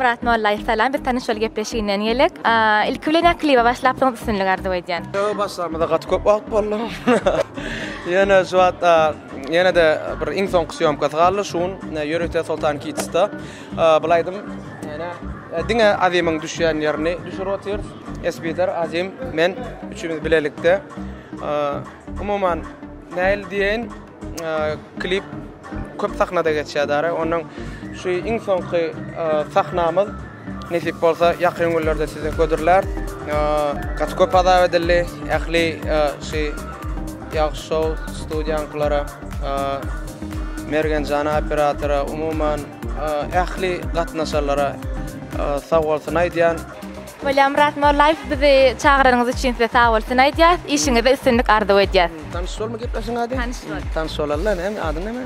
Myrat Molla salam, bir tanış bol gepleşiginen gelek. İlk bilen kliba başlapdyňyz üstünlük ardy edýän. Başlamada gat köp wagt boldy. Yana şuat yana da bir iň soňky syýamka galy şun ýörekde Sultan Kitsta. Bulaydym yana diňe azimyň düşýän ýerini düşürýär. Esbiter azim men üçümiz bilelikde. Umuman näil diýen klip köp sahnada geçýär. Onuň şu iň soňky sahnamyz nesip bolsa ýakyn günlerde size gödürler. Gat köp ada edildi. Ähli ýaşşo studiýanklara mergen jana operatora umuman ähli gatnaşarlara sag bolsun aýdýan. Myrat Molla bizi çağıryňyz üçin size sag bolsun aýdýas. İşiňizde üstünlük ardy edýäs. Tanış bolma gepleşiň ady? Tanış bol. Tanış bolallar, hem adyň näme?